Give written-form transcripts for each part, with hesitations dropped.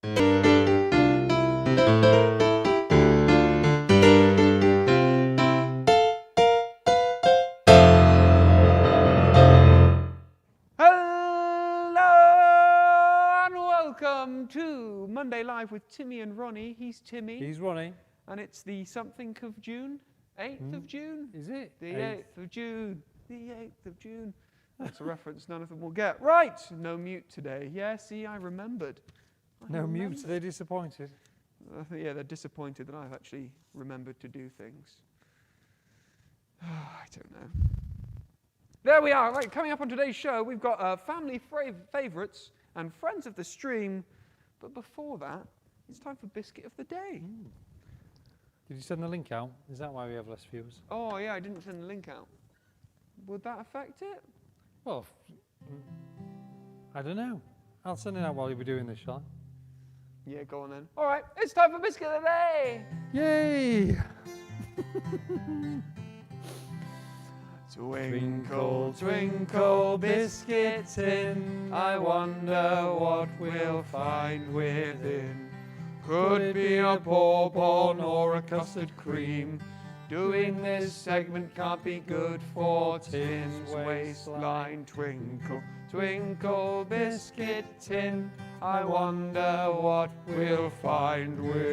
Welcome to Monday Live with Timmy and Ronnie. He's Timmy. He's Ronnie. And it's the something of June? 8th of June? Is it? The 8th of June. The 8th of June. That's a reference none of them will get. Right, no mute today. Yeah, see, I remembered. Mute, they're disappointed. Yeah, they're disappointed that I've actually remembered to do things. I don't know. There we are. Right, coming up on today's show, we've got family favourites and friends of the stream. But before that, it's time for Biscuit of the Day. Did you send the link out? Is that why we have less viewers? Oh, yeah, I didn't send the link out. Would that affect it? Well, I don't know. I'll send it out while you'll be doing this, shall I? Yeah, go on then. All right, it's time for Biscuit of the Day. Yay! Twinkle, twinkle, biscuit tin, I wonder what we'll find within. Could be a bourbon or a custard cream. Doing this segment can't be good for Tim's waistline. Twinkle, twinkle, biscuit tin, I wonder what we'll find within.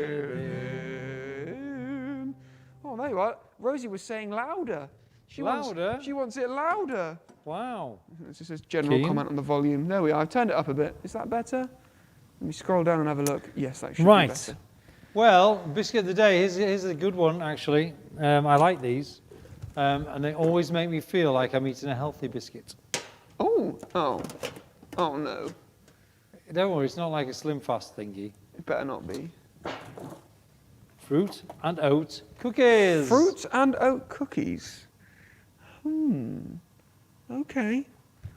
Oh, there you are. Rosie was saying louder. She wants it louder. Wow. This is a general comment on the volume. There we are. I've turned it up a bit. Is that better? Let me scroll down and have a look. Yes, that should be better. Well, Biscuit of the Day, here's a good one, actually. I like these. And they always make me feel like I'm eating a healthy biscuit. Oh no. Don't worry, it's not like a Slim Fast thingy. It better not be. Fruit and oat cookies. Fruit and oat cookies. Okay.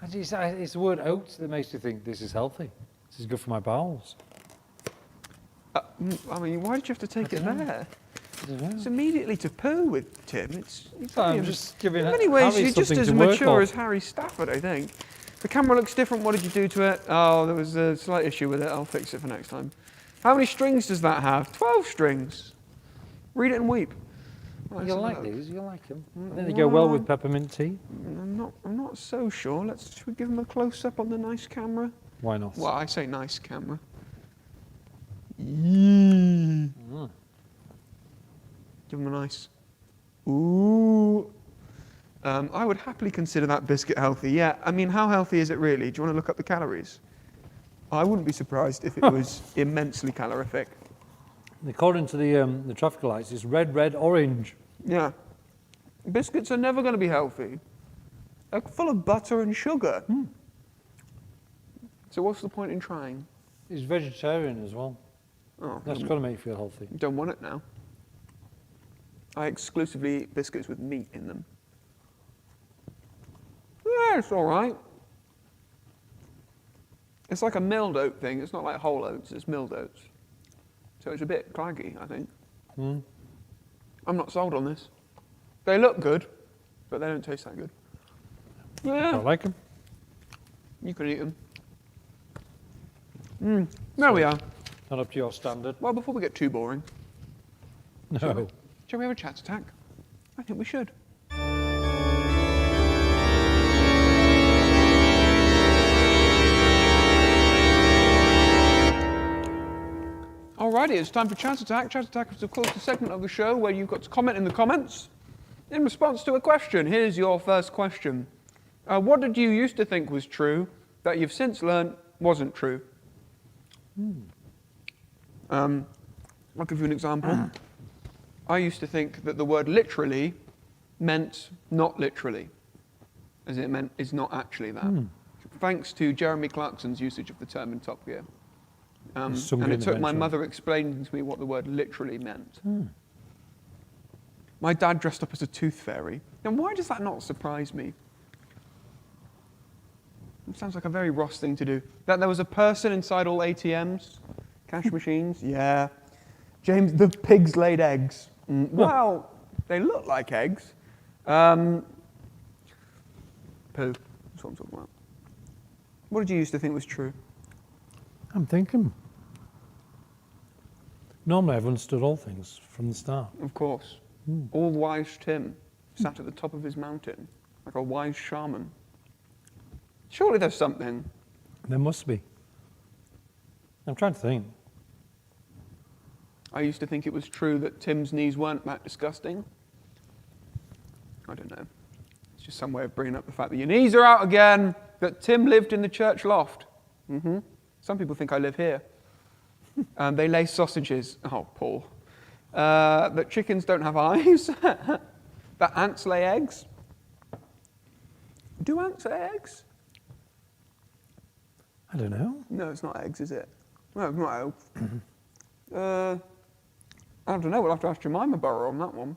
It's the word oat that makes you think this is healthy. This is good for my bowels. I mean, why did you have to take it there? I don't know. It's immediately to poo with Tim. I'm just giving. In many ways, Harry you're just something as to work mature on. as Harry Stafford, I think. The camera looks different. What did you do to it? Oh, there was a slight issue with it. I'll fix it for next time. How many strings does that have? 12 strings. Read it and weep. You'll like these. You'll like them. I think they go well with peppermint tea. I'm not so sure. Should we give them a close-up on the nice camera? Why not? Well, I say nice camera. Give them a nice. Ooh. I would happily consider that biscuit healthy. Yeah. I mean, how healthy is it really? Do you want to look up the calories? I wouldn't be surprised if it was immensely calorific. According to the traffic lights, it's red, red, orange. Yeah. Biscuits are never going to be healthy. They're full of butter and sugar. So what's the point in trying? It's vegetarian as well. Oh, That's got to make you feel healthy. Don't want it now. I exclusively eat biscuits with meat in them. Yeah, it's all right. It's like a milled oat thing. It's not like whole oats. It's milled oats. So it's a bit claggy, I think. I'm not sold on this. They look good, but they don't taste that good. Yeah. I like them. You can eat them. There we are. Not up to your standard. Well, before we get too boring, No. shall we have a chat attack? I think we should. Alrighty, it's time for Chat Attack. Chat Attack is, of course, the segment of the show where you've got to comment in the comments in response to a question. Here's your first question. What did you used to think was true that you've since learned wasn't true? I'll give you an example. I used to think that the word literally meant not literally, as it meant is not actually that. Thanks to Jeremy Clarkson's usage of the term in Top Gear. And it took my mother explaining to me what the word literally meant. My dad dressed up as a tooth fairy. And why does that not surprise me? It sounds like a very Ross thing to do. That there was a person inside all ATMs, cash machines, yeah. James, the pigs laid eggs. Well, they look like eggs. Poo, that's what I'm talking about. What did you used to think was true? I'm thinking. Normally I've understood all things from the start. Of course. All wise Tim sat at the top of his mountain like a wise shaman. Surely there's something. There must be. I'm trying to think. I used to think it was true that Tim's knees weren't that disgusting. I don't know. It's just some way of bringing up the fact that your knees are out again, that Tim lived in the church loft. Some people think I live here. They lay sausages. Oh, Paul. That chickens don't have eyes. That ants lay eggs. Do ants lay eggs? I don't know. No, it's not eggs, is it? No, it's not eggs. I don't know. We'll have to ask Jemima Burrow on that one.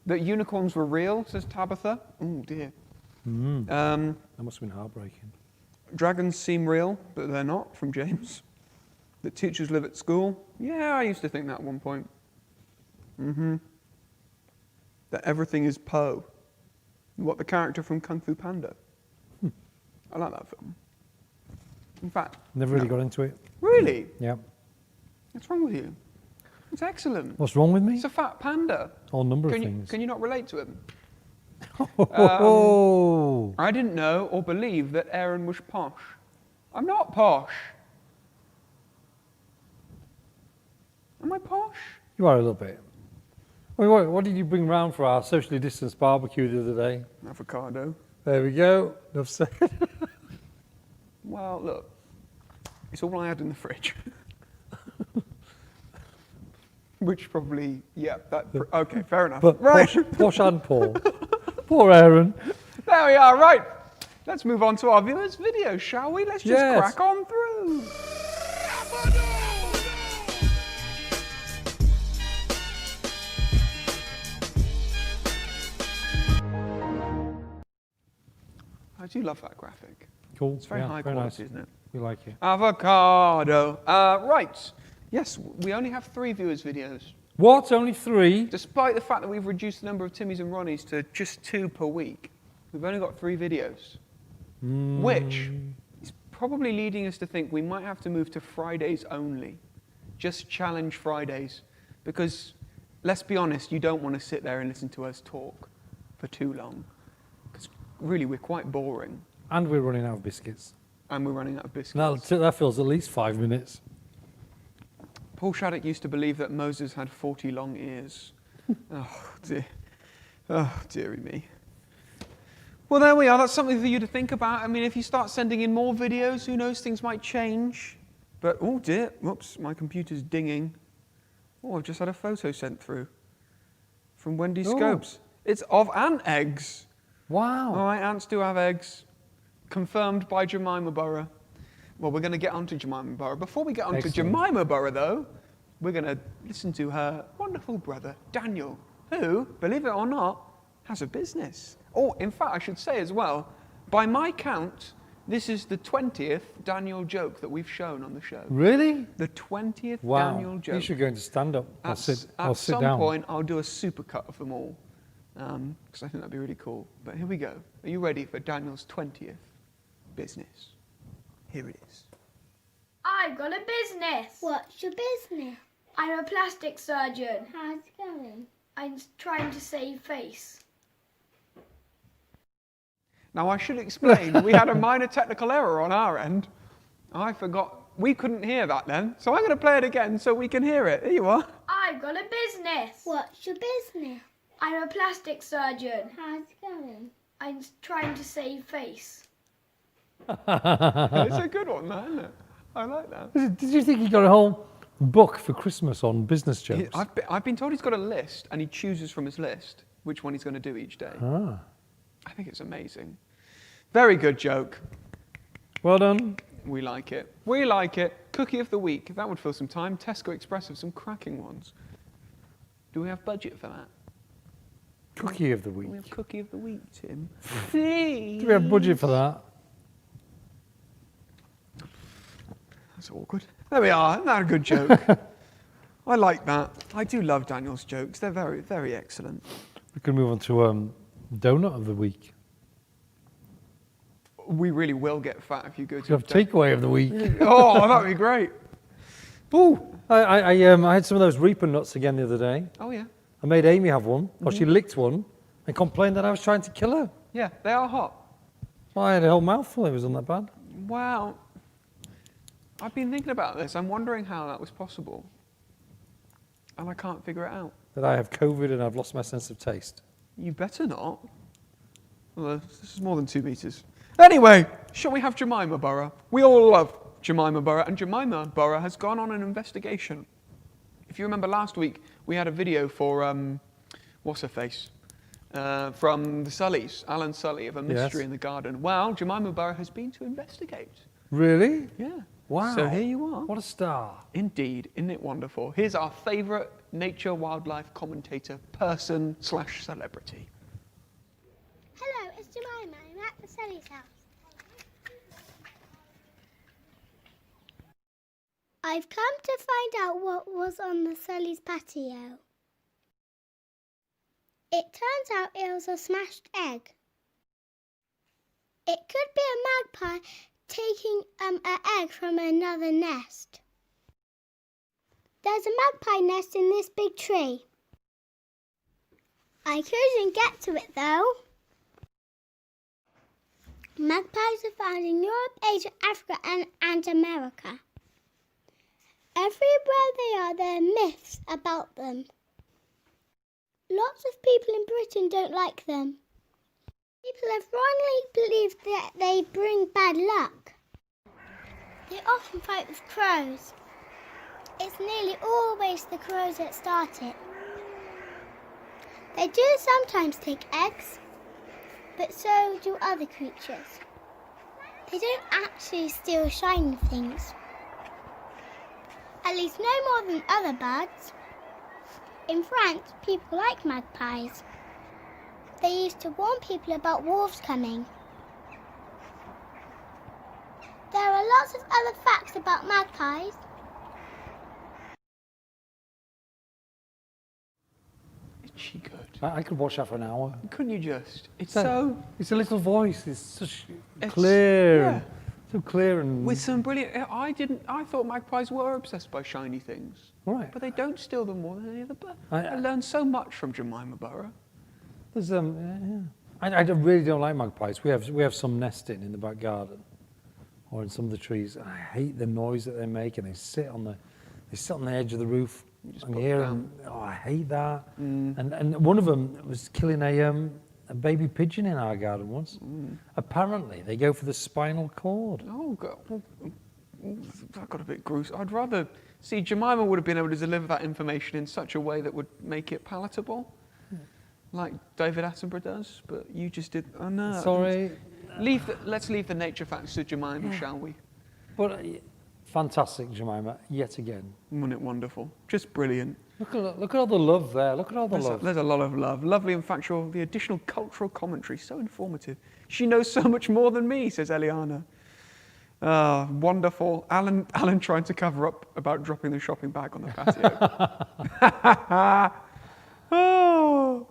That unicorns were real, says Tabitha. Oh, dear. That must have been heartbreaking. Dragons seem real, but they're not, from James. That teachers live at school. Yeah, I used to think that at one point. That everything is Poe. What, the character from Kung Fu Panda? I like that film. In fact... Never really got into it. Really? Yeah. What's wrong with you? It's excellent. What's wrong with me? It's a fat panda. A whole number of things. Can you not relate to him? Oh. I didn't know or believe that Aaron was posh. I'm not posh. Am I posh? You are a little bit. I mean, what did you bring round for our socially distanced barbecue the other day? Avocado. There we go. Enough said. Well, look. It's all I had in the fridge. Which probably, yeah, okay, fair enough. But right. posh and Paul. Poor Aaron. There we are, right. Let's move on to our viewers' video, shall we? Let's just crack on through. I do love that graphic. Cool. It's very high quality, isn't it? We like it. Avocado. Right. Yes, we only have 3 viewers' videos. What? Only 3? Despite the fact that we've reduced the number of Timmys and Ronnies to just 2 per week, we've only got 3 videos. Which is probably leading us to think we might have to move to Fridays only. Just challenge Fridays. Because, let's be honest, you don't want to sit there and listen to us talk for too long. Because really, we're quite boring. And we're running out of biscuits. And we're running out of biscuits. That feels at least 5 minutes. Paul Shattuck used to believe that Moses had 40 long ears. Oh, dear. Oh, dearie me. Well, there we are. That's something for you to think about. I mean, if you start sending in more videos, who knows, things might change. But, oh, dear. Whoops, my computer's dinging. Oh, I've just had a photo sent through from Wendy Scopes. It's of ant eggs. Wow. All right, ants do have eggs. Confirmed by Jemima Burrow. Well, we're going to get on to Jemima Burrow. Before we get on to Jemima Burrow, though, we're going to listen to her wonderful brother, Daniel, who, believe it or not, has a business. Oh, in fact, I should say as well, by my count, this is the 20th Daniel joke that we've shown on the show. Really? The 20th Wow. Daniel joke. You should go into stand-up. At some point, I'll do a supercut of them all, because I think that'd be really cool. But here we go. Are you ready for Daniel's 20th business? Here it is. I've got a business. What's your business? I'm a plastic surgeon. How's it going? I'm trying to save face. Now, I should explain, we had a minor technical error on our end. I forgot. We couldn't hear that then. So I'm going to play it again so we can hear it. Here you are. I've got a business. What's your business? I'm a plastic surgeon. How's it going? I'm trying to save face. It's a good one, that, isn't it? I like that. Did you think he got a whole book for Christmas on business jokes? I've been told he's got a list, and he chooses from his list which one he's going to do each day. Ah. I think it's amazing. Very good joke. Well done. We like it. We like it. Cookie of the week. That would fill some time. Tesco Express have some cracking ones. Do we have budget for that? Cookie of the week. We have cookie of the week, Tim. Do we have budget for that? That's awkward. There we are. Isn't that a good joke? I like that. I do love Daniel's jokes. They're very, very excellent. We can move on to donut of the week. We really will get fat if you go to... We have takeaway of the week. Oh, that'd be great. Ooh, I had some of those Reaper nuts again the other day. Oh, yeah. I made Amy have one, or she licked one, and complained that I was trying to kill her. Yeah, they are hot. Well, I had a whole mouthful, it wasn't that bad. Wow. I've been thinking about this. I'm wondering how that was possible. And I can't figure it out. That I have COVID and I've lost my sense of taste. You better not. Well, this is more than 2 meters. Anyway, shall we have Jemima Borough? We all love Jemima Borough, and Jemima Borough has gone on an investigation. If you remember last week, we had a video for, what's her face? From the Sullys, Alan Sully, of a mystery in the garden. Well, Jemima Borough has been to investigate. Really? Yeah. Wow. So here you are. What a star. Indeed, isn't it wonderful? Here's our favourite nature wildlife commentator, person / celebrity. Hello, it's Jemima. I'm at the Sally's house. I've come to find out what was on the Sally's patio. It turns out it was a smashed egg. It could be a magpie taking an egg from another nest. There's a magpie nest in this big tree. I couldn't get to it though. Magpies are found in Europe, Asia, Africa and America. Everywhere they are, there are myths about them. Lots of people in Britain don't like them. People have wrongly believed that they bring bad luck. They often fight with crows. It's nearly always the crows that start it. They do sometimes take eggs, but so do other creatures. They don't actually steal shiny things. At least no more than other birds. In France, people like magpies. They used to warn people about wolves coming. There are lots of other facts about magpies. Is she good? I could watch that for an hour. Couldn't you just? It's So- so... It's a little voice. It's such It's- clear. yeah. So clear and... With some brilliant... I thought magpies were obsessed by shiny things. Right. But they don't steal them more than any other bird. I- I learned so much from Jemima Borough. There's I really don't like magpies. We have some nesting in the back garden, or in some of the trees. I hate the noise that they make, and they sit on the edge of the roof. just And put you hear them them. Oh, I hate that. And one of them was killing a baby pigeon in our garden once. Apparently, they go for the spinal cord. Oh, God. That got a bit gruesome. I'd rather... See, Jemima would have been able to deliver that information in such a way that would make it palatable, like David Attenborough does, but you just did... Oh, no. Sorry, Let's leave the nature facts to Jemima, shall we? but fantastic, Jemima, yet again. Wasn't it wonderful? Just brilliant. Look at all the love there. Look at all the love. There's a lot of love. Lovely and factual. The additional cultural commentary, so informative. She knows so much more than me, says Eliana. Wonderful. Alan trying to cover up about dropping the shopping bag on the patio. Oh,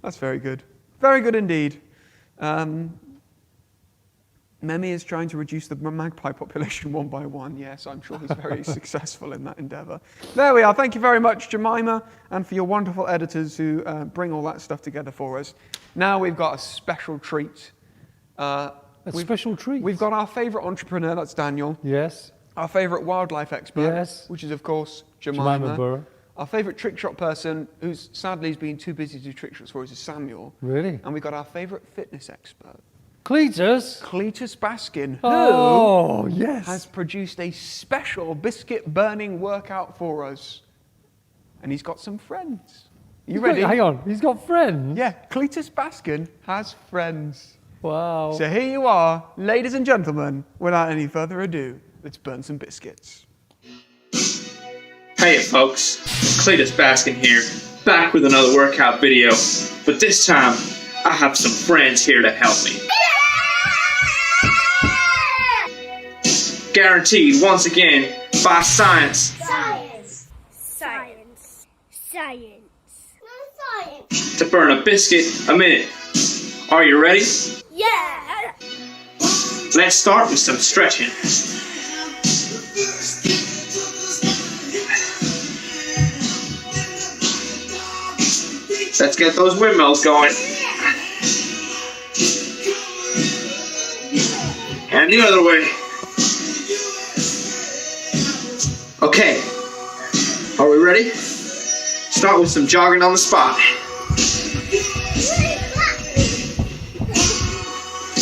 that's very good. Very good indeed. Memi is trying to reduce the magpie population one by one. Yes, I'm sure he's very successful in that endeavour. There we are. Thank you very much, Jemima, and for your wonderful editors who bring all that stuff together for us. Now we've got a special treat. A special treat. We've got our favourite entrepreneur, that's Daniel. Yes. Our favourite wildlife expert, Yes. which is, of course, Jemima. Jemima Borough. Our favourite trick shot person, who's sadly has been too busy to do trick shots for us, is Samuel. Really? And we've got our favourite fitness expert, Cletus. Cletus Baskin, who Oh, yes. has produced a special biscuit-burning workout for us. And he's got some friends. You ready? Hang on. He's got friends. Yeah, Cletus Baskin has friends. Wow. So here you are, ladies and gentlemen, without any further ado, let's burn some biscuits. Hey folks, Cletus Baskin here, back with another workout video, but this time I have some friends here to help me. Guaranteed, once again, by science. Science. Science. Science. Science. To burn a biscuit a minute. Are you ready? Yeah. Let's start with some stretching. Let's get those windmills going. And the other way. Okay. Are we ready? Start with some jogging on the spot.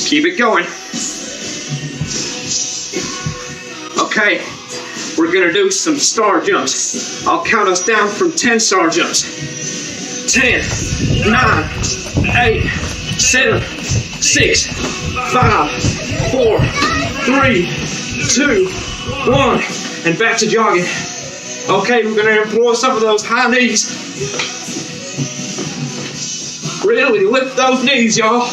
Keep it going. Okay. We're gonna do some star jumps. I'll count us down from 10 star jumps. 10, 9, 8, 7, 6, 5, 4, 3, 2, 1, and back to jogging. Okay, we're gonna employ some of those high knees. Really lift those knees, y'all.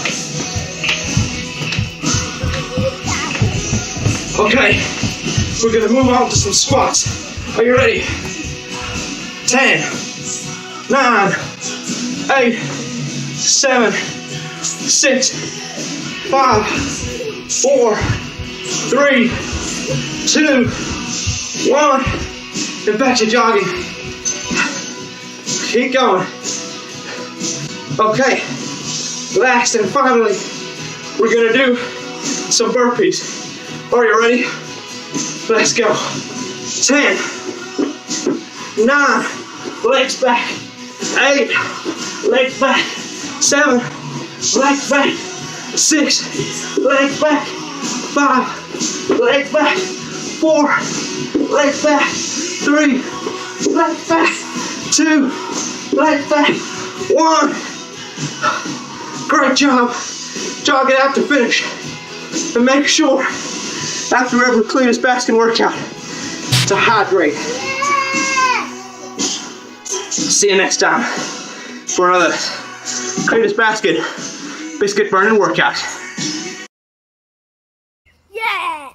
Okay, we're gonna move on to some squats. Are you ready? 10, 9, 8, 7, 6, 5, 4, 3, 2, 1, and back to jogging. Keep going. Okay, last and finally, we're gonna do some burpees. Are you ready? Let's go. 10, 9, legs back. 8, legs back. 7, legs back. 6, legs back. 5, legs back. 4, legs back. 3, legs back. 2, legs back. 1. Great job. Jog it out to finish. And make sure after every Cletus basket workout to hydrate. See you next time for another Cletus basket biscuit burning workout. Yeah!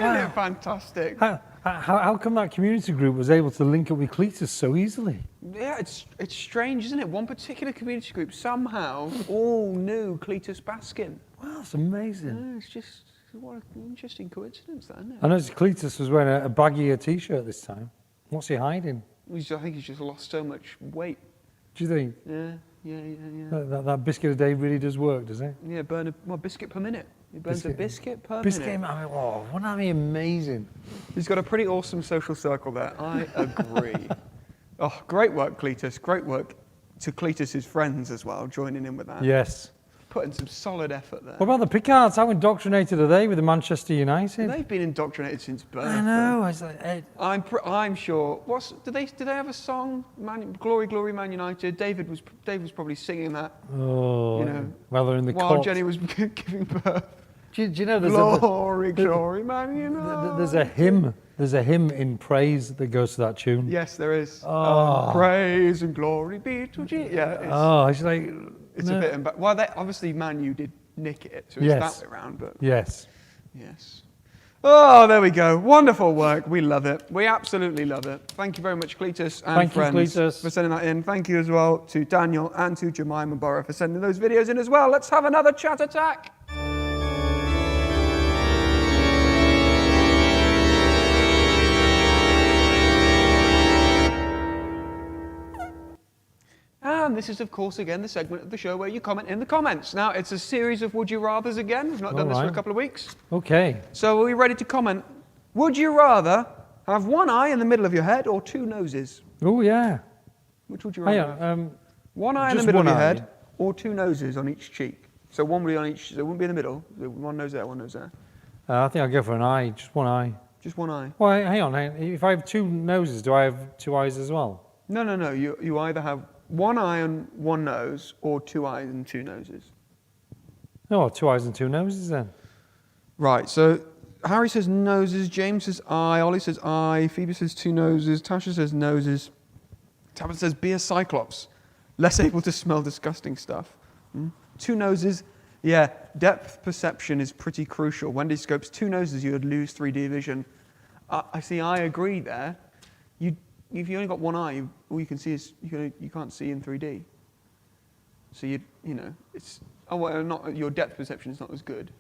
Isn't it fantastic? How come that community group was able to link up with Cletus so easily? Yeah, it's strange, isn't it? One particular community group somehow all knew Cletus Baskin. Wow, that's amazing. Yeah, it's just, what an interesting coincidence, that, isn't it? I noticed Cletus was wearing a baggier t-shirt this time. What's he hiding? I think he's just lost so much weight. Do you think? Yeah. That biscuit a day really does work, does it? Yeah, burn a biscuit per minute. He burns a biscuit per Biscuit, minute. I mean, oh, wouldn't that be amazing? He's got a pretty awesome social circle there. I agree. Oh, great work, Cletus. Great work to Cletus's friends as well, joining in with that. Yes. Putting some solid effort there. What about the Picards? How indoctrinated are they with the Manchester United? They've been indoctrinated since birth. I know. It's like, I'm sure. Do they have a song? Glory, Glory, Man United. Dave was probably singing that. oh, You know, well, they're in the while cult. Jenny was giving birth. Do you know there's Glory, Glory, Man United. there's a hymn. There's a hymn in praise that goes to that tune. Yes, there is. Oh. Praise and glory be to Jesus. Yeah, It's like it's a bit. Well, obviously Man U did nick it, so it's Yes. that way around. But yes. yes. Oh, there we go. Wonderful work. We love it. We absolutely love it. Thank you very much, Cletus and Thank you, friends, Cletus. for sending that in. Thank you as well to Daniel and to Jemima Borough for sending those videos in as well. Let's have another chat attack. And this is, of course, again, the segment of the show where you comment in the comments. Now, it's a series of Would You Rathers again. We've not done this for a couple of weeks. Okay. So are we ready to comment? Would you rather have one eye in the middle of your head or two noses? Oh, yeah. Which would you rather have? One eye in the just middle of one your eye. head or two noses on each cheek? So one would be on each, so it wouldn't be in the middle. So one nose there, one nose there. I think I'll go for an eye. Just one eye. Just one eye. Well, hang on. If I have two noses, do I have two eyes as well? No. You either have one eye and one nose or two eyes and two noses. No, two eyes and two noses then. Right, so Harry says noses, James says eye, Ollie says eye, Phoebe says two noses, Tasha says noses, Tabitha says be a cyclops, less able to smell disgusting stuff. Two noses, yeah, depth perception is pretty crucial. Wendy Scopes, two noses, you would lose 3D vision. I see, I agree there. If you only got one eye, all you can see is, you can't see in 3D. So it's, not your depth perception is not as good.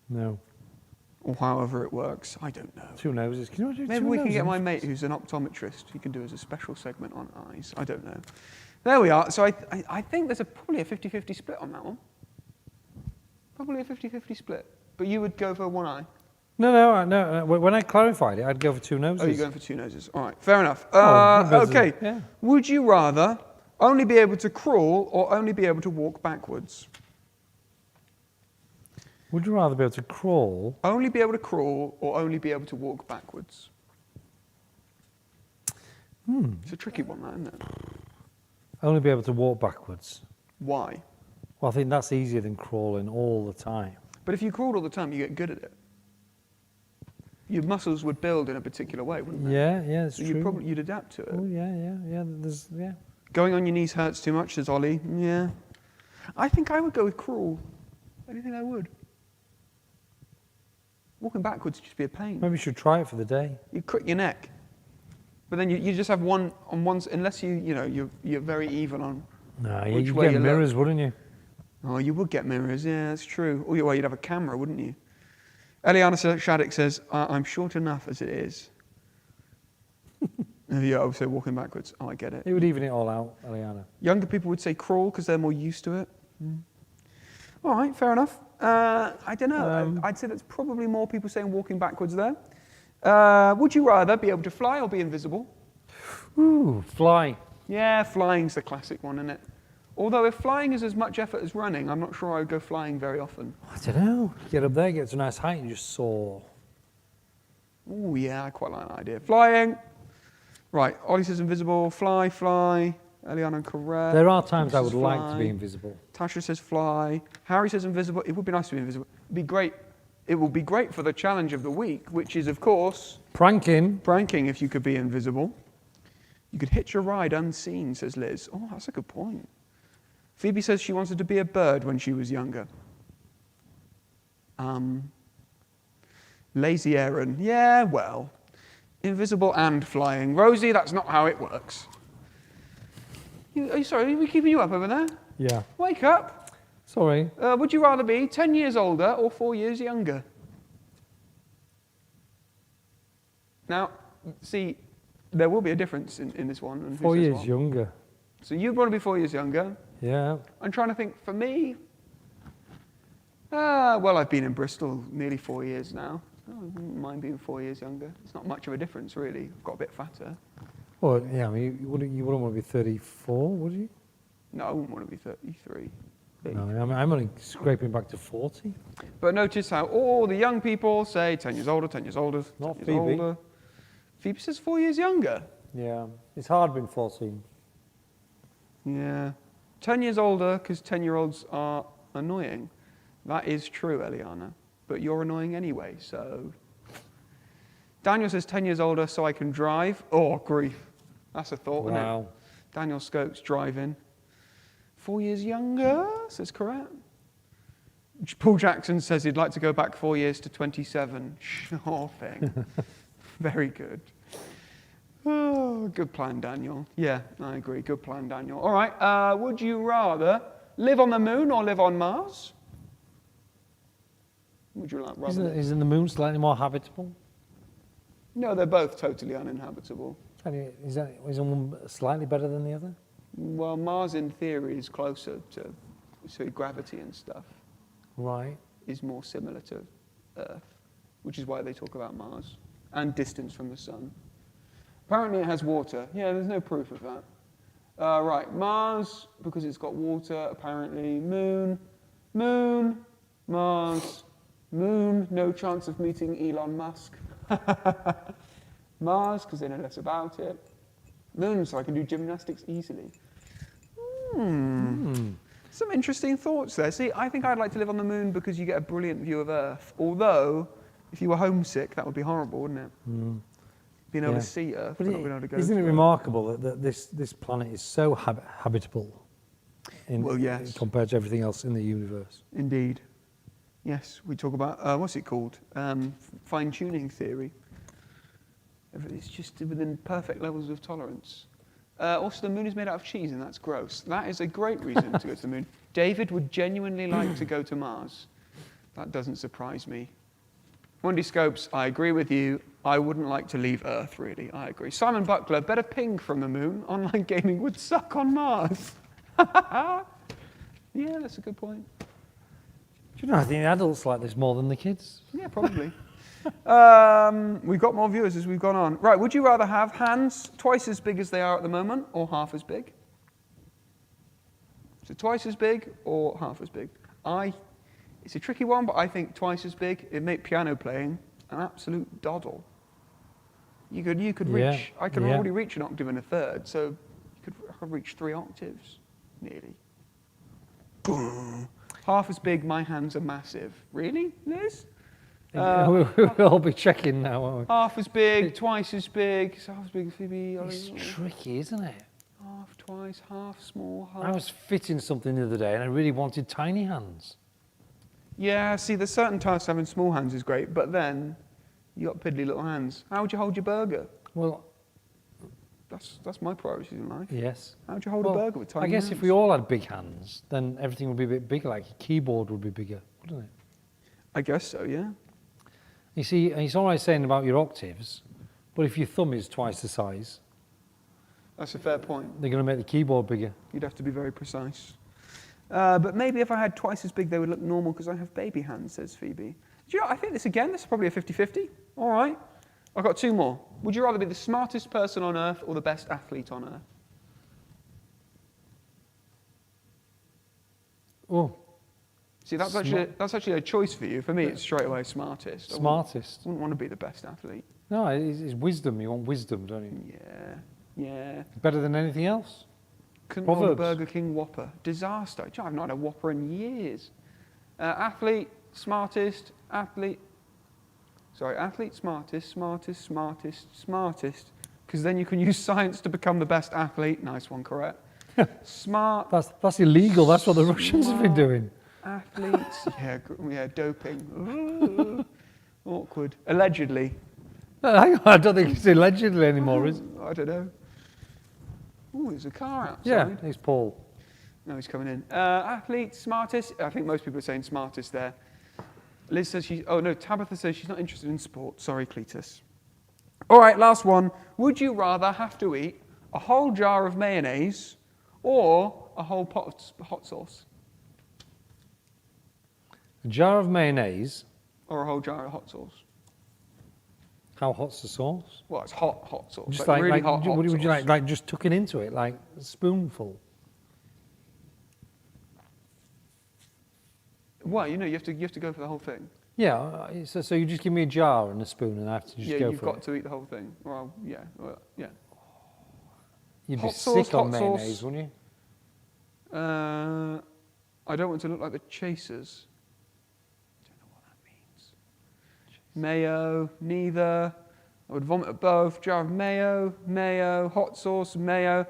No. Or however it works. I don't know. Two noses. Can you do Maybe two we can get noses? my mate who's an optometrist. He can do as a special segment on eyes. I don't know. There we are. So I think there's probably a 50-50 split on that one. Probably a 50-50 split. But you would go for one eye. No. When I clarified it, I'd go for two noses. Oh, you're going for two noses. All right, fair enough. better, Okay. yeah. Would you rather only be able to crawl or only be able to walk backwards? Would you rather be able to crawl? Only be able to crawl or only be able to walk backwards? It's a tricky one, that, isn't it? Only be able to walk backwards. Why? Well, I think that's easier than crawling all the time. But if you crawled all the time, you get good at it. Your muscles would build in a particular way, wouldn't they? Yeah, it's So true. you'd adapt to it. Oh, yeah. Going on your knees hurts too much, says Ollie. Yeah. I think I would go with crawl. I don't think I would. Walking backwards would just be a pain. Maybe you should try it for the day. You crick your neck. But then you just have one on one, unless you're very even on. No, Which you'd way get you mirrors, wouldn't you? Oh, you would get mirrors, yeah, that's true. Oh, well, you'd have a camera, wouldn't you? Eliana Shattuck says, I'm short enough as it is. Yeah, I would say walking backwards. Oh, I get it. It would even it all out, Eliana. Younger people would say crawl because they're more used to it. All right, fair enough. I don't know. I'd say that's probably more people saying walking backwards there. Would you rather be able to fly or be invisible? Ooh, fly. Yeah, flying's the classic one, isn't it? Although if flying is as much effort as running, I'm not sure I would go flying very often. I don't know. Get up there, get to a nice height and just soar. Oh, yeah, I quite like that idea. Flying. Right, Ollie says invisible. Fly. Eliana correct. There are times I Says would like to fly. be invisible. Tasha says fly. Harry says invisible. It would be nice to be invisible. It'd be great. It will be great for the challenge of the week, which is, of course, Pranking. if you could be invisible. You could hitch a ride unseen, says Liz. Oh, that's a good point. Phoebe says she wanted to be a bird when she was younger. Lazy Aaron. Yeah, well, invisible and flying. Rosie, that's not how it works. Are you sorry, are we keeping you up over there? Yeah. Wake up. Sorry. Would you rather be 10 years older or 4 years younger? Now, see, there will be a difference in this one. And who 4 says years what. younger. So you'd want to be 4 years younger. Yeah. I'm trying to think, for me, well, I've been in Bristol nearly 4 years now. I wouldn't mind being 4 years younger. It's not much of a difference, really. I've got a bit fatter. Well, yeah, I mean, you wouldn't want to be 34, would you? No, I wouldn't want to be 33. No, I mean, I'm only scraping back to 40. But notice how all the young people say 10 years older, 10 years older, 10 Not years Phoebe. older. Phoebe says 4 years younger. Yeah. It's hard being 14. Yeah. 10 years older because 10-year-olds are annoying. That is true, Eliana. But you're annoying anyway, so... Daniel says 10 years older so I can drive. Oh, grief. That's a thought, isn't it? Wow. Daniel Scopes driving. 4 years younger, says correct. Paul Jackson says he'd like to go back 4 years to 27. Sure thing. Very good. Oh, good plan, Daniel. Yeah, I agree. Good plan, Daniel. All right. Would you rather live on the moon or live on Mars? Would you rather? Isn't the moon slightly more habitable? No, they're both totally uninhabitable. Is one slightly better than the other? Well, Mars, in theory, is closer to so gravity and stuff. Right. Is more similar to Earth, which is why they talk about Mars, and distance from the sun. Apparently it has water. Yeah, there's no proof of that. Right, Mars, because it's got water, apparently. Moon, Mars, Moon, no chance of meeting Elon Musk. Mars, because they know less about it. Moon, so I can do gymnastics easily. Some interesting thoughts there. See, I think I'd like to live on the moon because you get a brilliant view of Earth. Although, if you were homesick, that would be horrible, wouldn't it? Being able to see Earth, but not being able to go. Isn't it remarkable that this planet is so habitable compared to everything else in the universe? Indeed. Yes, we talk about, what's it called? Fine-tuning theory. It's just within perfect levels of tolerance. Also, the moon is made out of cheese, and that's gross. That is a great reason to go to the moon. David would genuinely like to go to Mars. That doesn't surprise me. Wendy Scopes, I agree with you. I wouldn't like to leave Earth, really. I agree. Simon Buckler, better ping from the moon. Online gaming would suck on Mars. Yeah, that's a good point. Do you know, I think the adults like this more than the kids. Yeah, probably. We've got more viewers as we've gone on. Right, would you rather have hands twice as big as they are at the moment or half as big? So twice as big or half as big? It's a tricky one, but I think twice as big, it'd make piano playing an absolute doddle. You could reach, I could already reach an octave and a third, so you could reach 3 octaves, nearly. Boom. Half as big, my hands are massive. Really, Liz? We'll be checking now, won't we? Half as big, twice as big, it's half as big as Phoebe. It's tricky, isn't it? Half, twice, half, small, half. I was fitting something the other day and I really wanted tiny hands. Yeah, see, there's certain tasks having small hands is great, but then you got piddly little hands. How would you hold your burger? Well, that's my priorities in life. yes. How would you hold a burger with tiny I guess hands? if we all had big hands, then everything would be a bit bigger, like a keyboard would be bigger, wouldn't it? I guess so, yeah. You see, it's all right saying about your octaves, but if your thumb is twice the size, That's a fair point. they're going to make the keyboard bigger. You'd have to be very precise. But maybe if I had twice as big, they would look normal because I have baby hands, says Phoebe. Do you know, I think this is probably a 50-50. All right. I've got 2 more. Would you rather be the smartest person on Earth or the best athlete on Earth? Oh, See, that's actually a choice for you. For me, it's straight away smartest. smartest. I wouldn't want to be the best athlete. No, it's wisdom. You want wisdom, don't you? Yeah. Better than anything else. Couldn't hold a Proverbs. Burger King Whopper. Disaster. Do you know, I've not had a Whopper in years. Athlete, smartest, athlete. Sorry, athlete, smartest. Because then you can use science to become the best athlete. Nice one, correct. Smart. That's illegal. That's what the Russians have been doing. Athletes. Yeah, doping. Awkward. Allegedly. Hang on, I don't think it's allegedly anymore, is it? I don't know. Oh, there's a car outside. Yeah, it's Paul. No, he's coming in. Athlete, smartest. I think most people are saying smartest there. Liz says Tabitha says she's not interested in sport. Sorry, Cletus. All right, last one. Would you rather have to eat a whole jar of mayonnaise or a whole pot of hot sauce? A jar of mayonnaise. Or a whole jar of hot sauce? How hot's the sauce? Well, it's hot sauce. Just like really hot would you sauce. like just tucking into it, like a spoonful? Well, you have to go for the whole thing. Yeah, so you just give me a jar and a spoon and I have to just go for it. You've got to eat the whole thing. Well, yeah. You'd Hot be sauce, sick on hot mayonnaise, sauce. wouldn't you? I don't want to look like the Chasers. Don't know what that means. Mayo, neither. I would vomit at both. Jar of mayo, hot sauce, mayo.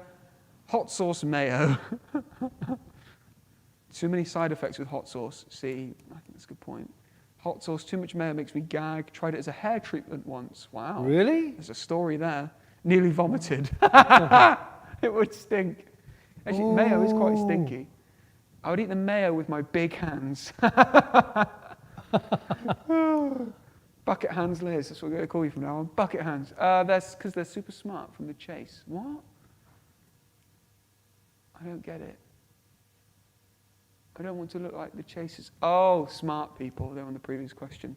Too many side effects with hot sauce. See, I think that's a good point. Hot sauce, too much mayo makes me gag. Tried it as a hair treatment once. Wow. Really? There's a story there. Nearly vomited. It would stink. Actually, mayo is quite stinky. I would eat the mayo with my big hands. Bucket hands, Liz. That's what we're going to call you from now on. Bucket hands. That's because they're super smart from the chase. What? I don't get it. I don't want to look like the chasers. Oh, smart people. They're on the previous question.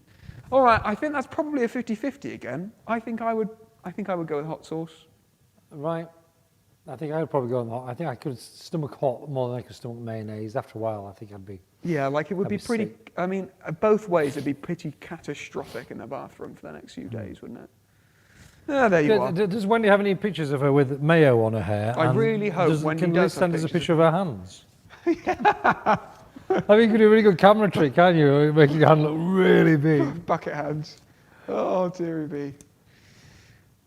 All right. I think that's probably a 50-50 again. I think I would go with hot sauce. Right. I think I would probably go on hot. I think I could stomach hot more than I could stomach mayonnaise. After a while, I think I'd be... Yeah, like it would I'd be be pretty... sick. I mean, both ways it'd be pretty catastrophic in the bathroom for the next few days, wouldn't it? There you are. Does Wendy have any pictures of her with mayo on her hair? I And really hope Wendy can does Liz have send us a pictures picture of her hands? I mean, you could do a really good camera trick, can't you? Making your hand look really big. Bucket hands. Oh, dearie me.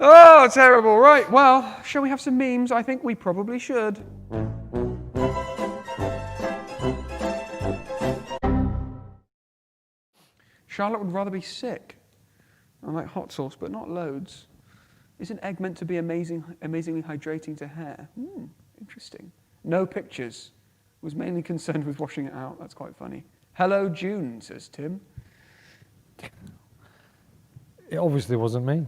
Oh, terrible. Right, well, shall we have some memes? I think we probably should. Charlotte would rather be sick. I like hot sauce, but not loads. Isn't egg meant to be amazingly hydrating to hair? Interesting. No pictures. Was mainly concerned with washing it out. That's quite funny. Hello, June, says Tim. It obviously wasn't me.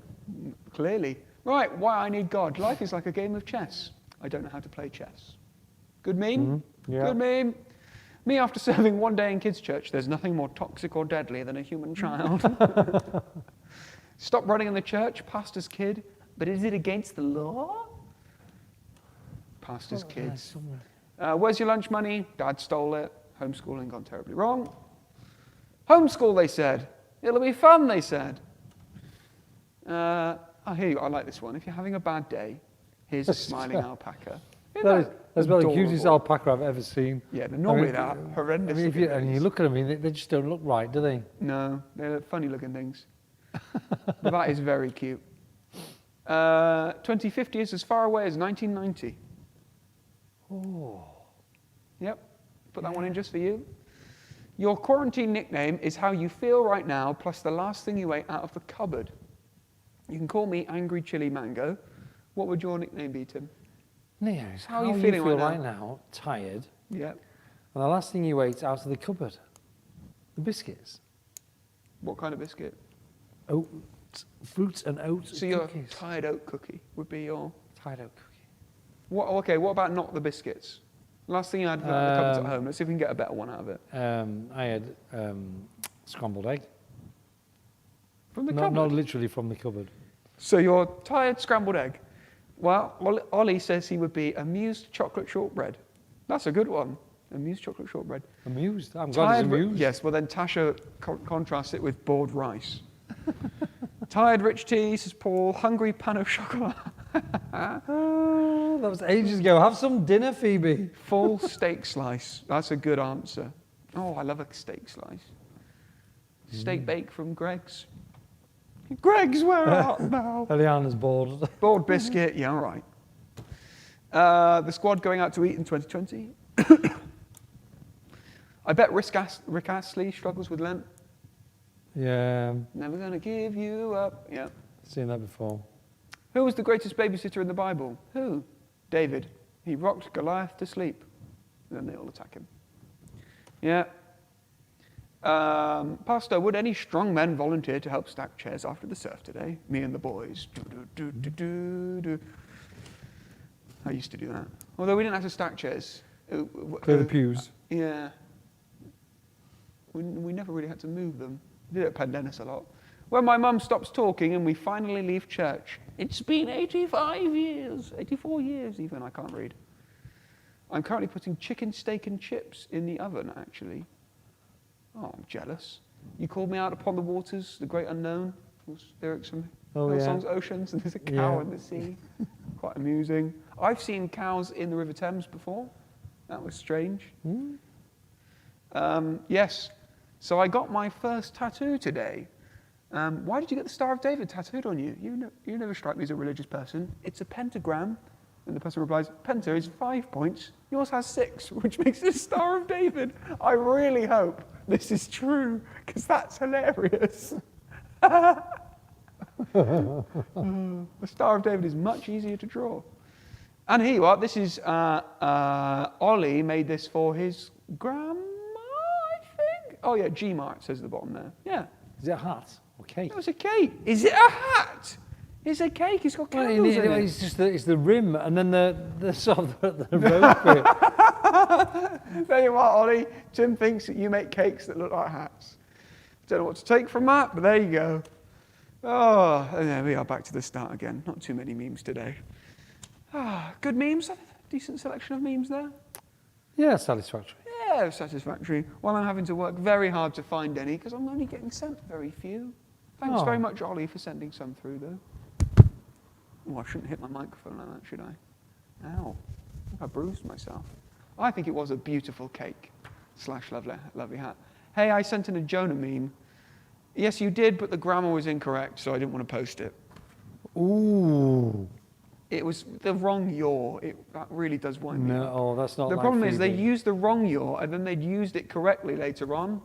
Clearly. Right, why I need God. Life is like a game of chess. I don't know how to play chess. Good meme? Yeah. Good meme. Me after serving one day in kids' church, there's nothing more toxic or deadly than a human child. Stop running in the church, pastor's kid, but is it against the law? Pastor's kids. Where's your lunch money? Dad stole it. Homeschooling gone terribly wrong. Homeschool, they said. It'll be fun, they said. Here you go. I like this one. If you're having a bad day, here's a smiling alpaca. That's about the adorable? cutest alpaca I've ever seen. Yeah, they're normally that horrendous. I mean, and you look at them, they just don't look right, do they? No, they're funny looking things. But that is very cute. 2050 is as far away as 1990. Oh. Yep, put that one in just for you. Your quarantine nickname is how you feel right now, plus the last thing you ate out of the cupboard. You can call me Angry Chili Mango. What would your nickname be, Tim? Yeah, it's How are you feeling feel right right now? Tired. Yep. And the last thing you ate out of the cupboard, the biscuits. What kind of biscuit? Oats, fruits and oats. So your cookies. tired oat cookie would be your... Tired oat cookie. Okay, what about not the biscuits? Last thing you had out of the cupboards at home. Let's see if we can get a better one out of it. I had scrambled egg. From the Not cupboard? literally from the cupboard. So your tired scrambled egg. Well, Ollie says he would be amused chocolate shortbread. That's a good one. Amused chocolate shortbread. Amused. I'm glad he's amused. Yes, well then Tasha contrasts it with bored rice. Tired rich tea, says Paul. Hungry pan of chocolate. That was ages ago. Have some dinner, Phoebe. Full steak slice. That's a good answer. Oh, I love a steak slice. Steak bake from Greg's. Greg's, where art thou? Eliana's bored. Boiled biscuit, yeah, all right. The squad going out to eat in 2020. I bet Rick Astley struggles with Lent. Yeah, Never gonna give you up. Yeah. seen that before. Who was the greatest babysitter in the Bible? Who? David. He rocked Goliath to sleep. And then they all attack him. Yeah. Pastor, would any strong men volunteer to help stack chairs after the surf today? Me and the boys. I used to do that. Although we didn't have to stack chairs. Clear the pews. Yeah. We never really had to move them. We did it at Pendennis a lot. When my mum stops talking and we finally leave church. It's been 85 years, 84 years even, I can't read. I'm currently putting chicken steak and chips in the oven, actually. Oh, I'm jealous. You called me out upon the waters, the great unknown. Lyrics from songs, Oceans, and there's a cow in the sea. Quite amusing. I've seen cows in the River Thames before. That was strange. Yes. So I got my first tattoo today. Why did you get the Star of David tattooed on you? You never strike me as a religious person. It's a pentagram. And the person replies, Penta is 5 points. Yours has 6, which makes it a Star of David. I really hope this is true, because that's hilarious. The Star of David is much easier to draw. And here you are. This is Ollie made this for his grandma, I think. Oh yeah, G-Mart says at the bottom there. Yeah. Is it a hat or cake? It was a cake. Is it a hat? It's a cake. It's got candles in it. It's just it's the rim and then the sort of the rope bit. There you are, Ollie. Tim thinks that you make cakes that look like hats. Don't know what to take from that, but there you go. Oh, and there we are, back to the start again. Not too many memes today. Good memes. Decent selection of memes there. Yeah, satisfactory. Yeah, satisfactory. While I'm having to work very hard to find any, because I'm only getting sent very few. Thanks very much, Ollie, for sending some through, though. Oh, I shouldn't hit my microphone like that, should I? Ow. I think I bruised myself. I think it was a beautiful cake / lovely hat. Hey, I sent in a Jonah meme. Yes, you did, but the grammar was incorrect, so I didn't want to post it. Ooh. It was the wrong yaw. That really does wind me up. No, that's not The like problem is they Phoebe. used the wrong yaw, and then they'd used it correctly later on.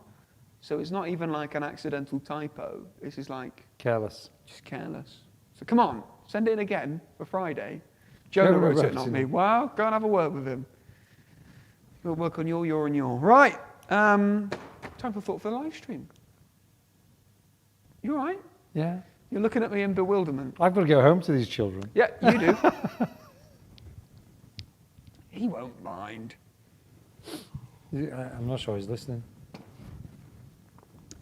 So it's not even like an accidental typo. This is like Careless. just careless. So come on, send it in again for Friday. Jonah wrote it, not me. Well, go and have a word with him. We'll work on your yaw and yaw. Right. Time for thought for the live stream. You all right? Yeah. You're looking at me in bewilderment. I've got to go home to these children. Yeah, you do. He won't mind. I'm not sure he's listening.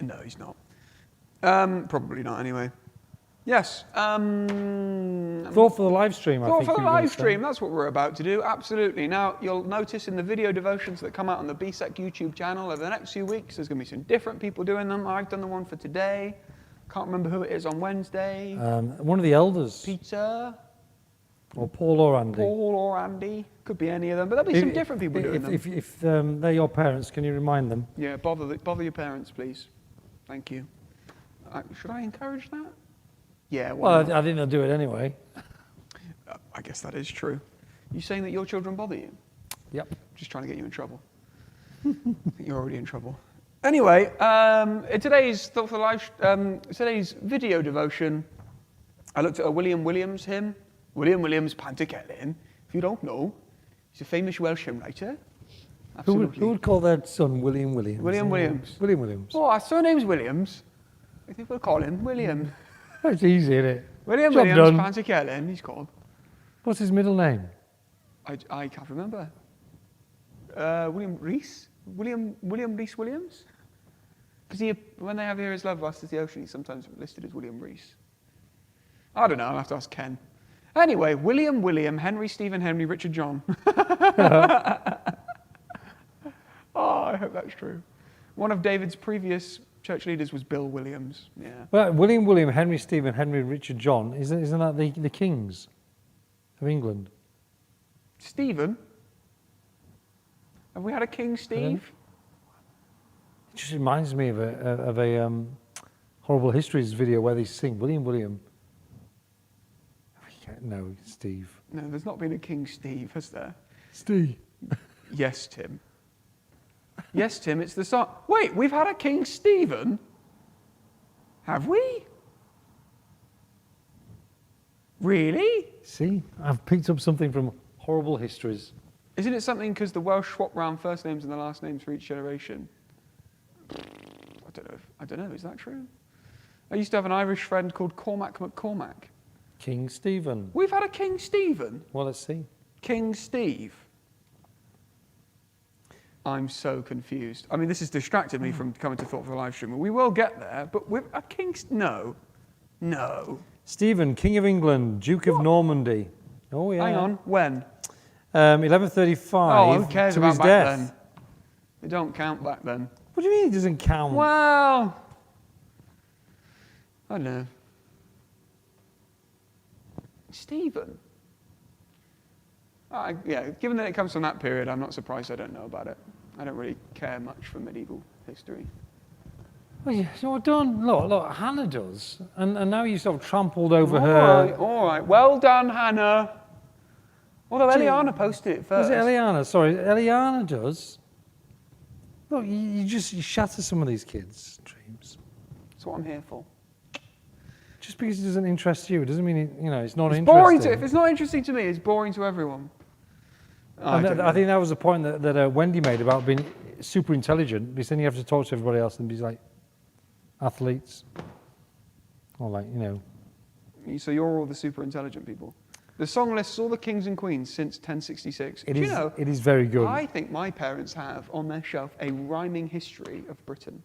No, he's not. Probably not anyway. Yes. Thought for the live stream, I Thought think. for the you were gonna live say. stream, that's what we're about to do, absolutely. Now, you'll notice in the video devotions that come out on the BSEC YouTube channel over the next few weeks, there's going to be some different people doing them. I've done the one for today. Can't remember who it is on Wednesday. One of the elders. Peter, Or Paul or Andy. Paul or Andy. Could be any of them, but there'll be some different people doing them. If they're your parents, can you remind them? Yeah, bother your parents, please. Thank you. Should I encourage that? Yeah, why Well, not? I think they'll do it anyway. I guess that is true. You saying that your children bother you? Yep. Just trying to get you in trouble. You're already in trouble. Anyway, in today's today's video devotion, I looked at a William Williams hymn. William Williams Pantycelyn. If you don't know, he's a famous Welsh hymn writer. Absolutely. Who would call their son William Williams? William Williams. William Williams. Oh, our surname's Williams. I think we'll call him William. That's easy, isn't it? William Job Williams done. Pantycelyn, he's called. What's his middle name? I can't remember. William Rees? William Rees Williams? Because when they have Here Is Love, Vast as the Ocean, he's sometimes listed as William Rees. I don't know, I'll have to ask Ken. Anyway, William, Henry, Stephen, Henry, Richard, John. Oh, I hope that's true. One of David's previous church leaders was Bill Williams. Yeah. Well, William, Henry, Stephen, Henry, Richard, John. Isn't that the kings of England? Stephen? Have we had a King Steve? It just reminds me of a Horrible Histories video where they sing William. No, Steve. No, there's not been a King Steve, has there? Steve. Yes, Tim. Yes, Tim, it's the song. Wait, we've had a King Stephen? Have we? Really? See, I've picked up something from Horrible Histories. Isn't it something because the Welsh swap round first names and the last names for each generation? I don't know, is that true? I used to have an Irish friend called Cormac McCormack. King Stephen. We've had a King Stephen. Well, let's see. King Steve. I'm so confused. I mean, this has distracted me from coming to Thought for the live stream. We will get there, but with a King... No. Stephen, King of England, Duke of Normandy. Oh, yeah. Hang on, when? 1135 Oh, who cares to about his back death. then? They don't count back then. What do you mean it doesn't count? Well, I don't know. Stephen. Yeah, given that it comes from that period, I'm not surprised I don't know about it. I don't really care much for medieval history. Well, yeah, so done. Look, Hannah does. And now you've sort of trampled over her. All right. Well done, Hannah. Although Eliana posted it first. Was it Eliana? Sorry, Eliana does. Look, you shatter some of these kids' dreams. That's what I'm here for. Just because it doesn't interest you doesn't mean it's not It's interesting. boring if it's not interesting to me, it's boring to everyone. I think that was the point that Wendy made about being super intelligent, because then you have to talk to everybody else and be like athletes. Or like, So you're all the super intelligent people. The song lists all the kings and queens since 1066. It is very good. I think my parents have on their shelf a rhyming history of Britain.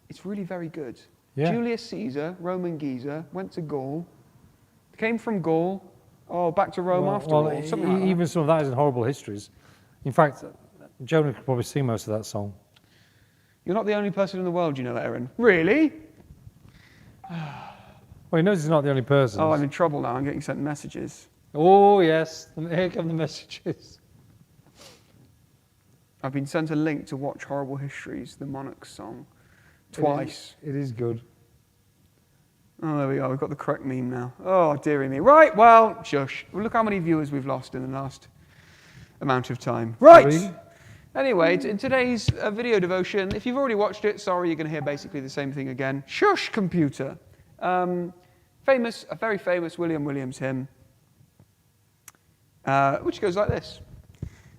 It's really very good. Yeah. Julius Caesar, Roman Geezer, went to Gaul, came from Gaul, back to Rome after all, something like that. Even some of that is in Horrible Histories. In fact, Jonah could probably sing most of that song. You're not the only person in the world, Aaron. Really? Well, he knows he's not the only person. Oh, I'm in trouble now. I'm getting sent messages. Oh, yes. And here come the messages. I've been sent a link to watch Horrible Histories, the Monarch's song, twice. It is good. Oh, there we are. We've got the correct meme now. Oh, dearie me. Right, well, shush. Well, look how many viewers we've lost in the last amount of time. Right. 3. Anyway, in today's video devotion, if you've already watched it, sorry, you're going to hear basically the same thing again. Shush, computer. A very famous William Williams hymn, which goes like this.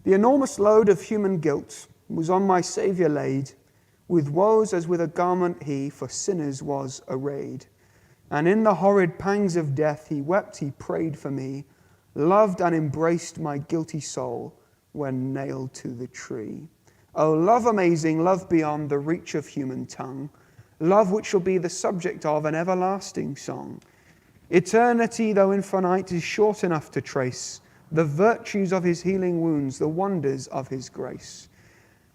The enormous load of human guilt was on my Saviour laid, with woes as with a garment he for sinners was arrayed. And in the horrid pangs of death, he wept, he prayed for me, loved and embraced my guilty soul when nailed to the tree. Oh, love amazing, love beyond the reach of human tongue, love which shall be the subject of an everlasting song. Eternity, though infinite, is short enough to trace the virtues of his healing wounds, the wonders of his grace.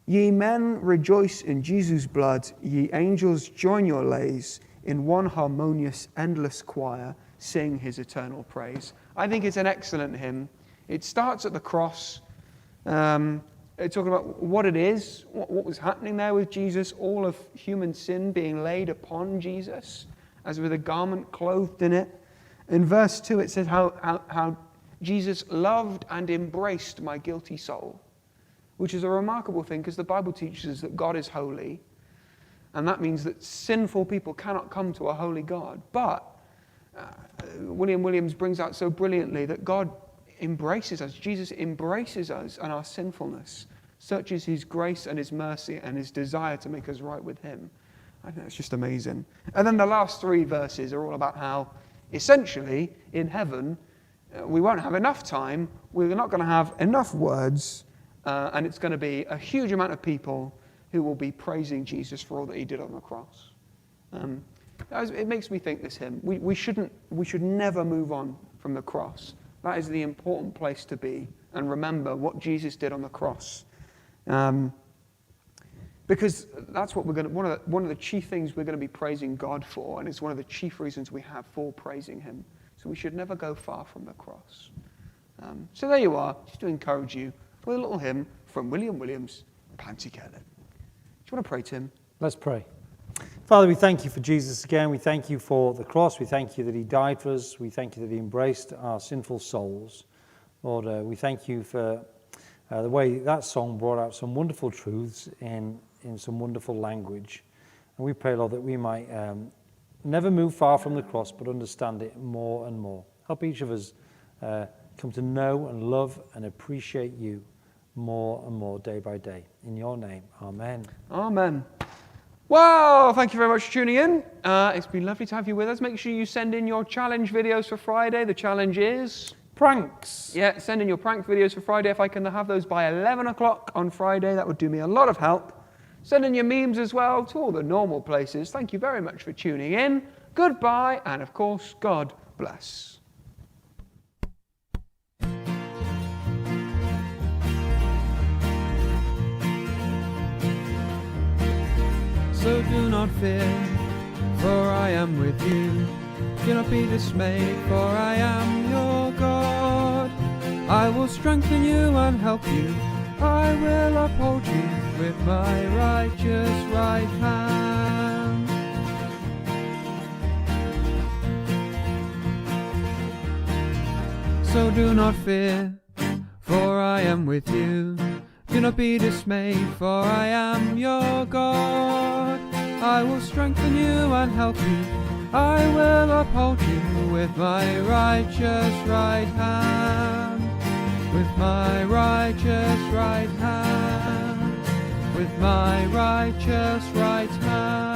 Ye men, rejoice in Jesus' blood. Ye angels, join your lays. In one harmonious, endless choir, sing his eternal praise. I think it's an excellent hymn. It starts at the cross. It's talking about what it is, what was happening there with Jesus, all of human sin being laid upon Jesus, as with a garment clothed in it. In verse 2, it says how Jesus loved and embraced my guilty soul, which is a remarkable thing because the Bible teaches us that God is holy, and that means that sinful people cannot come to a holy God. But William Williams brings out so brilliantly that God embraces us. Jesus embraces us and our sinfulness, such is his grace and his mercy and his desire to make us right with him. I think it's just amazing. And then the last 3 verses are all about how, essentially, in heaven, we won't have enough time, we're not going to have enough words, and it's going to be a huge amount of people who will be praising Jesus for all that he did on the cross. It makes me think, this hymn, we should never move on from the cross. That is the important place to be, and remember what Jesus did on the cross. Because that's what one of the chief things we're going to be praising God for, and it's one of the chief reasons we have for praising him. So we should never go far from the cross. So there you are, just to encourage you with a little hymn from William Williams, Panty Kelly. Do you want to pray, Tim? Let's pray. Father, we thank you for Jesus again. We thank you for the cross. We thank you that he died for us. We thank you that he embraced our sinful souls. Lord, we thank you for the way that song brought out some wonderful truths in some wonderful language. And we pray, Lord, that we might never move far from the cross, but understand it more and more. Help each of us come to know and love and appreciate you more and more day by day. In your name, amen. Amen. Well, thank you very much for tuning in. It's been lovely to have you with us. Make sure you send in your challenge videos for Friday. The challenge is pranks. Yeah, send in your prank videos for Friday. If I can have those by 11 o'clock on Friday, that would do me a lot of help. Send in your memes as well to all the normal places. Thank you very much for tuning in. Goodbye, and of course, God bless. So do not fear, for I am with you. Do not be dismayed, for I am your God. I will strengthen you and help you. I will uphold you with my righteous right hand. So do not fear, for I am with you. Do not be dismayed, for I am your God. I will strengthen you and help you. I will uphold you with my righteous right hand. With my righteous right hand. With my righteous right hand.